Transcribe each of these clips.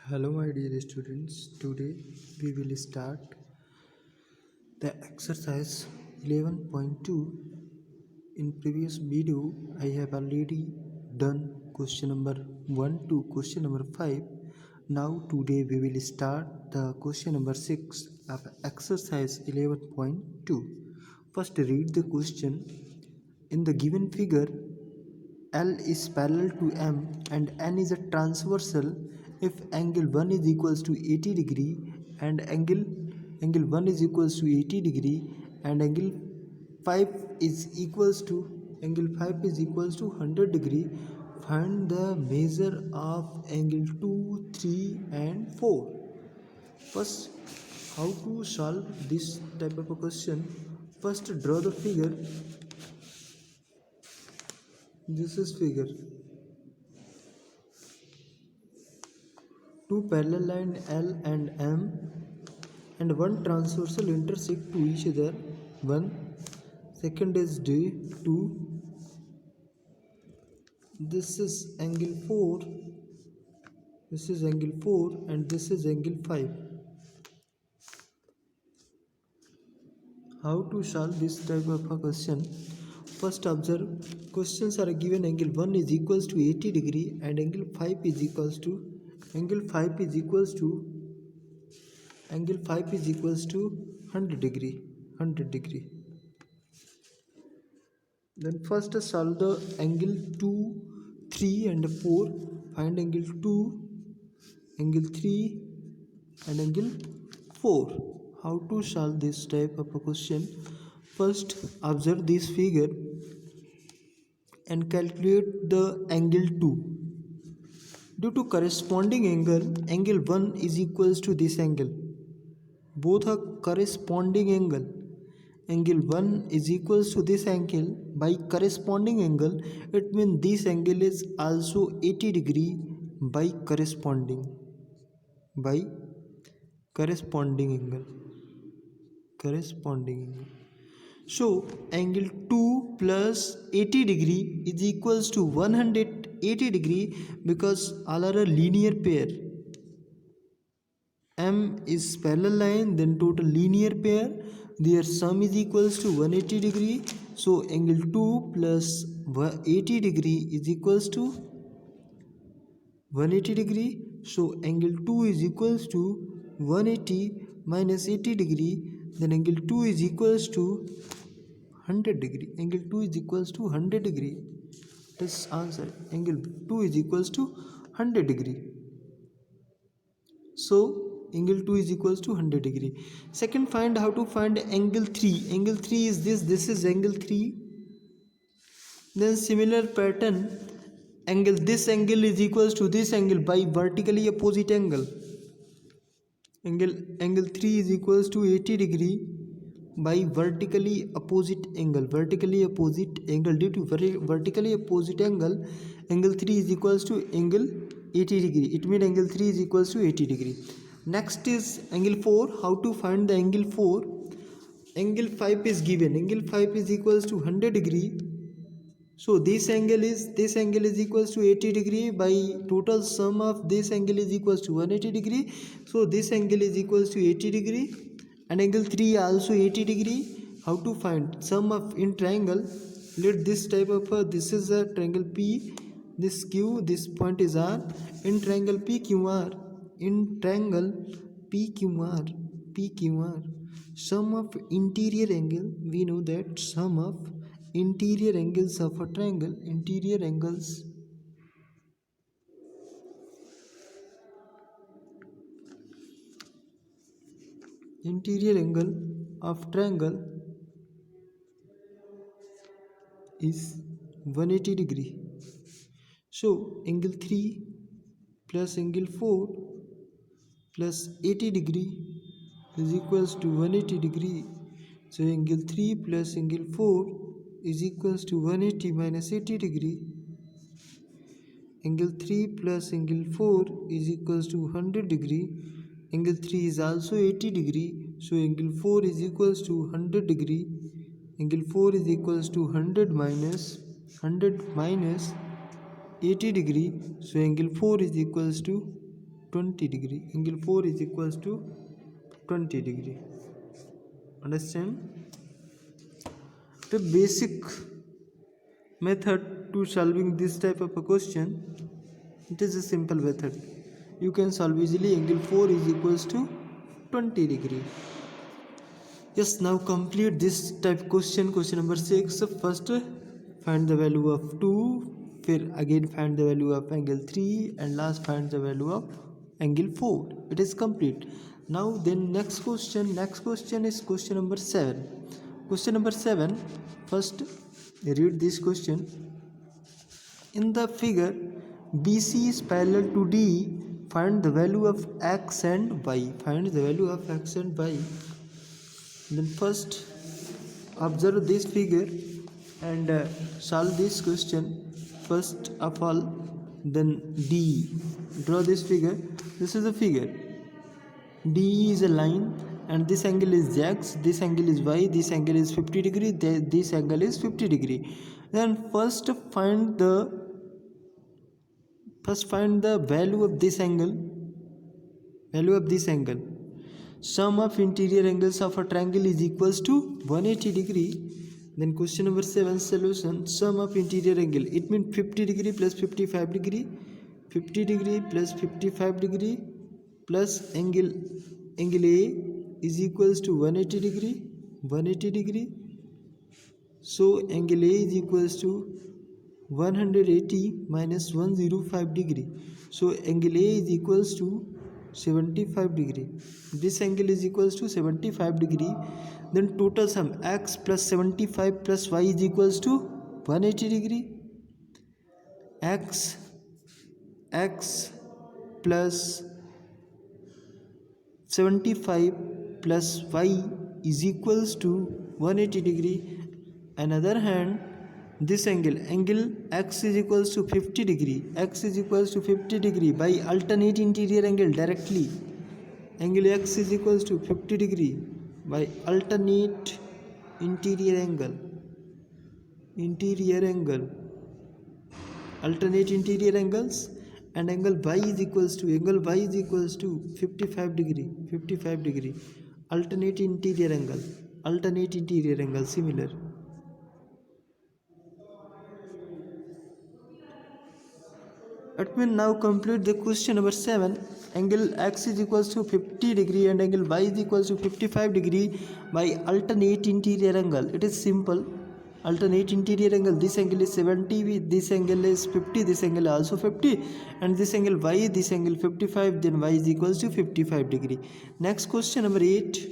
Hello, my dear students. Today we will start the exercise 11.2. In previous video, I have already done question number 1 to question number 5. Now, today we will start the question number 6 of exercise 11.2. First, read the question. In the given figure, L is parallel to M and N is a transversal if angle 1 is equals to 80 degree and angle 1 is equals to 80 degree and angle 5 is equals to 100 degree. Find the measure of angle 2, 3 and 4. First, how to solve this type of a question? First, draw the figure. This is figure. Two parallel lines L and M and one transversal intersect to each other. One. Second is D2. This is angle 4. This is angle 4 and this is angle 5. How to solve this type of a question? First, observe questions are given angle 1 is equals to 80 degree and angle 5 is equals to 100 degree. Then first solve the angle 2, 3 and 4. Find angle 2, angle 3 and angle 4. How to solve this type of a question? First, observe this figure and calculate the angle 2. Due to corresponding angle 1 is equals to this angle. Both are corresponding angle. Angle 1 is equals to this angle by corresponding angle. It means this angle is also 80 degree by corresponding angle. So angle 2 plus 80 degree is equals to 180 degree because all are a linear pair. M is parallel line, then total linear pair. Their sum is equals to 180 degree. So angle 2 plus 80 degree is equals to 180 degree. So angle 2 is equals to 180 minus 80 degree. Then angle 2 is equals to 100 degree. Angle 2 is equals to 100 degree. This answer. Angle 2 is equals to 100 degree. So angle 2 is equals to 100 degree. Second, find how to find angle 3. Angle 3 is this is angle 3. Then similar pattern, this angle is equals to this angle by vertically opposite angle. Angle 3 is equals to 80 degree by vertically opposite angle. Due to vertically opposite angle, angle 3 is equals to angle 80 degree. It means angle 3 is equals to 80 degree. Next is angle 4. How to find the angle 4? Angle 5 is given. Angle 5 is equals to 100 degree. So this angle is equals to 80 degree by total sum of this angle is equals to 180 degree. So this angle is equals to 80 degree and angle 3 also 80 degree. How to find sum of in triangle? Let this type of this is a triangle P, this Q, this point is R. In triangle PQR, sum of interior angle, we know that sum of interior angles of a triangle, interior angle of triangle is 180 degree. So angle 3 plus angle 4 plus 80 degree is equals to 180 degree. So angle 3 plus angle 4 is equals to 180 minus 80 degree. Angle 3 plus angle 4 is equals to 100 degree. Angle 3 is also 80 degree. So angle 4 is equals to 100 degree. Angle 4 is equals to 100 minus 80 degree. So angle 4 is equals to 20 degree. Angle 4 is equals to 20 degree. Understand? The basic method to solving this type of a question, it is a simple method. You can solve easily. Angle 4 is equals to 20 degree. Yes, now complete this type question. Question number 6. First find the value of 2, फिर again find the value of angle 3, and last find the value of angle 4. It is complete. Now then next question is question number 7. Question number 7, first read this question. In the figure, BC is parallel to D. Find the value of x and y. Find the value of x and y. Then first observe this figure and solve this question. First of all, then D. Draw this figure. This is a figure. D is a line, and this angle is x, this angle is y, this angle is 50 degree, this angle is 50 degree. Then first find the value of this angle. Sum of interior angles of a triangle is equals to 180 degree. Then question number 7, solution. Sum of interior angle, it means 50 degree plus 55 degree, 50 degree plus 55 degree plus angle A is equals to 180 degree. So angle A is equals to 180 minus 105 degree. So angle A is equals to 75 degree. This angle is equals to 75 degree. Then total sum x plus 75 plus y is equals to 180 degree. X plus 75 plus y is equals to 180 degree. Another hand, this angle x is equals to 50 degree. X is equals to 50 degree by alternate interior angle directly. Angle x is equals to 50 degree by alternate interior angle. Alternate interior angles, and angle y is equals to 55 degree. Alternate interior angle similar. Let me now complete the question number 7. Angle x is equals to 50 degree and angle y is equals to 55 degree by alternate interior angle. It is simple. Alternate interior angle, this angle is 70, this angle is 50, this angle also 50, and this angle y, this angle 55, then y is equals to 55 degree. Next question number 8.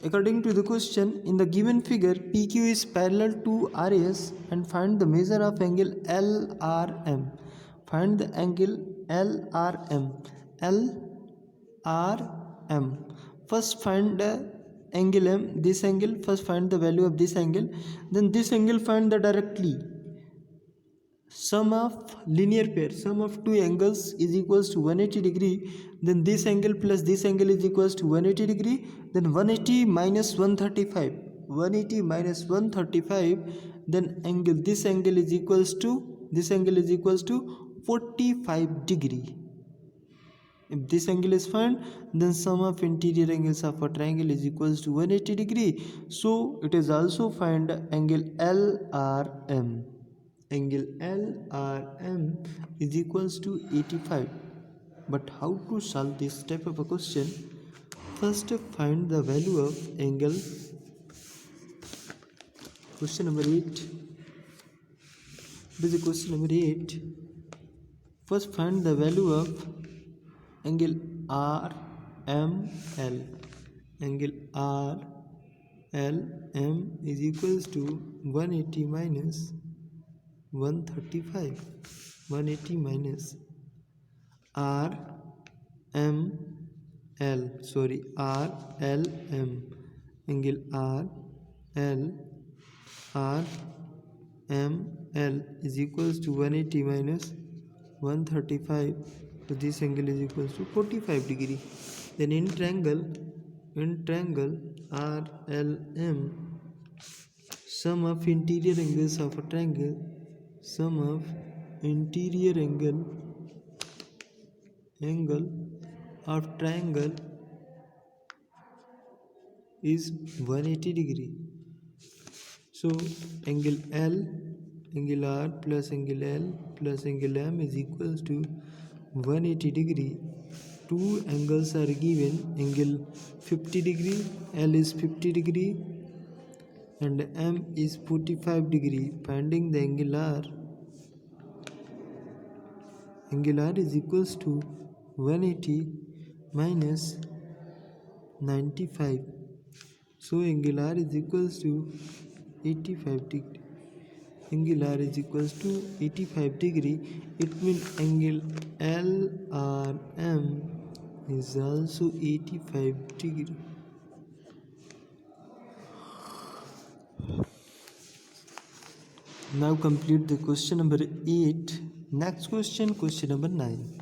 According to the question, in the given figure, PQ is parallel to RS and find the measure of angle LRM. Find the angle LRM. First find the angle M, this angle. First find the value of this angle. Then this angle find the directly. Sum of linear pair, sum of two angles is equals to 180 degree. Then this angle plus this angle is equals to 180 degree. Then 180 minus 135. Then angle, this angle is equals to 45 degree. If this angle is found, then sum of interior angles of a triangle is equals to 180 degree. So it is also find angle LRM. Angle LRM is equals to 85. But how to solve this type of a question? First find the value of angle. Question number 8. This is question number 8. First find the value of angle RML. Angle RLM is equals to 180 minus 135. 180 minus RLM. Angle RML is equals to 180 minus 135. So this angle is equals to 45 degree. Then in triangle RLM, sum of interior angles of a triangle, sum of interior angle of triangle is 180 degree. So angle L, angle R plus angle L plus angle M is equals to 180 degree. Two angles are given, angle 50 degree, L is 50 degree and M is 45 degree. Finding the angle R is equals to 180 minus 95. So angle R is equals to 85 degree. Angle R is equals to 85 degree. It means angle LRM is also 85 degree. Now complete the question number 8. Next question number 9.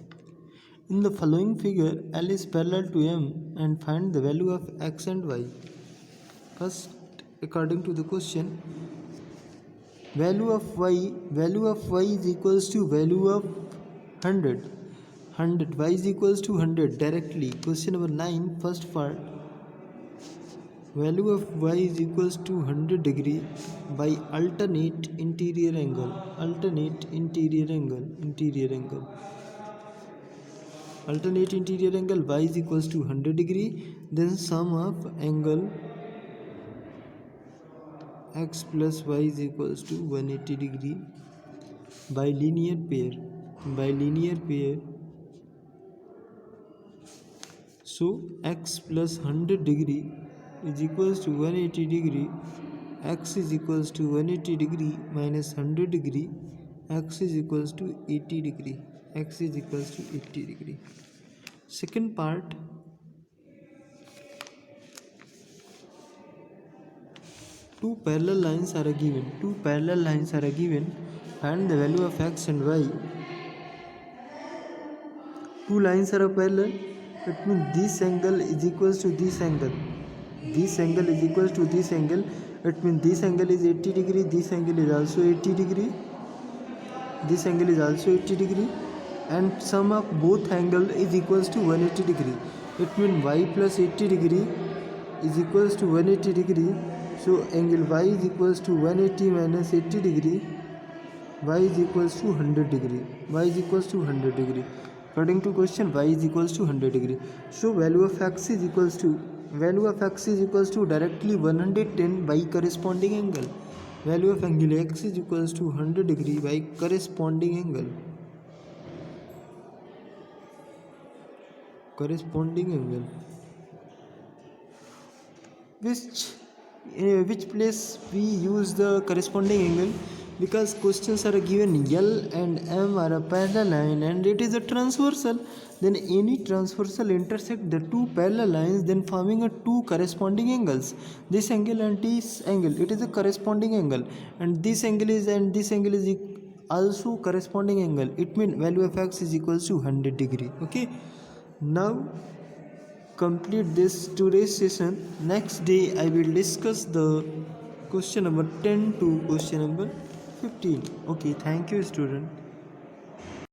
In the following figure, L is parallel to M and find the value of X and Y. First, according to the question, value of Y is equals to value of 100. Y is equals to 100 directly. Question number 9, first part. Value of Y is equals to 100 degree by alternate interior angle. Alternate interior angle Y is equals to 100 degree. Then sum of angle X plus Y is equals to 180 degree by linear pair. So X plus 100 degree is equals to 180 degree. X is equals to 180 degree minus 100 degree. X is equals to 80 degree. Second part. Two parallel lines are given. Find the value of X and Y. Two lines are parallel. It means this angle is equals to this angle. This angle is equals to this angle. It means this angle is 80 degree. This angle is also 80 degree. And sum of both angle is equals to 180 degree. It means Y plus 80 degree is equals to 180 degree. So angle Y is equals to 180 minus 80 degree. Y is equals to 100 degree. According to question, Y is equals to 100 degree. So value of X is equals to directly 110 by corresponding angle. Value of angle X is equals to 100 degree by corresponding angle. Which place we use the corresponding angle? Because questions are given L and M are a parallel line and it is a transversal. Then any transversal intersect the two parallel lines, then forming a two corresponding angles. This angle and this angle, it is a corresponding angle, and this angle is also corresponding angle. It means value of X is equals to 100 degree. Okay. Now complete this today's session. Next day I will discuss the question number 10 to question number 15. Okay, thank you student.